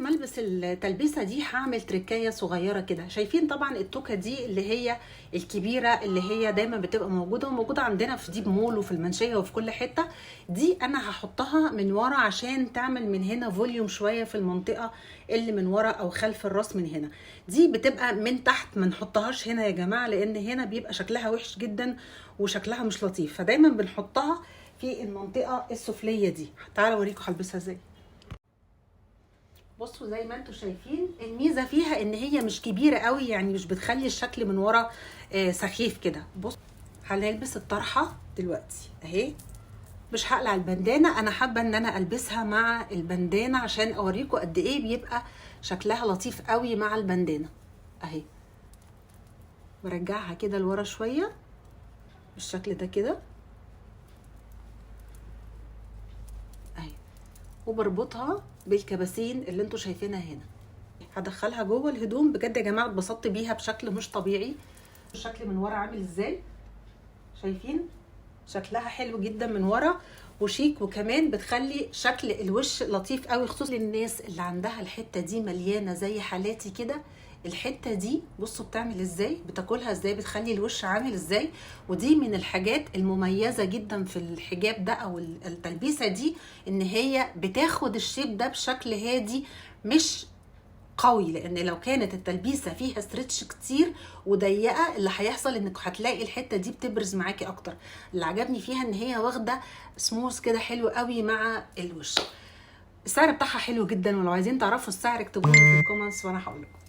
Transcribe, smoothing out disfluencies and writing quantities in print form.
ما البس التلبيسه دي هعمل تركايه صغيره كده. شايفين طبعا التوكه دي اللي هي الكبيره اللي هي دايما بتبقى موجوده عندنا في ديب مول وفي المنشيه وفي كل حته. دي انا هحطها من ورا عشان تعمل من هنا فوليوم شويه في المنطقه اللي من ورا او خلف الراس من هنا. دي بتبقى من تحت، ما نحطهاش هنا يا جماعه لان هنا بيبقى شكلها وحش جدا وشكلها مش لطيف، فدايما بنحطها في المنطقه السفليه دي. تعالوا اوريكم هلبسها ازاي. بصوا زي ما انتم شايفين الميزه فيها ان هي مش كبيره قوي، يعني مش بتخلي الشكل من ورا سخيف كده. بص هنلبس الطرحه دلوقتي اهي، مش هقلع البندانه، انا حابه ان انا البسها مع البندانه عشان اوريكم قد ايه بيبقى شكلها لطيف قوي مع البندانه اهي. برجعها كده لورا شويه بالشكل ده كده اهي، وبربطها بالكباسين اللي انتوا شايفينها هنا. هدخلها جوه الهدوم. بجد يا جماعه اتبسطت بيها بشكل مش طبيعي. الشكل من ورا عامل ازاي؟ شايفين شكلها حلو جدا من ورا وشيك، وكمان بتخلي شكل الوش لطيف قوي، خصوصا للناس اللي عندها الحته دي مليانه زي حالاتي كده. الحته دي بصوا بتعمل ازاي، بتاكلها ازاي، بتخلي الوش عامل ازاي. ودي من الحاجات المميزه جدا في الحجاب ده او التلبيسه دي، ان هي بتاخد الشيب ده بشكل هادي مش قوي. لان لو كانت التلبيسه فيها ستريتش كتير وضيقه، اللي هيحصل انك هتلاقي الحته دي بتبرز معاكي اكتر. اللي عجبني فيها ان هي واخده سموث كده حلو قوي مع الوش. السعر بتاعها حلو جدا، ولو عايزين تعرفوا السعر اكتبوا لي في الكومنتس وانا هقول لكم.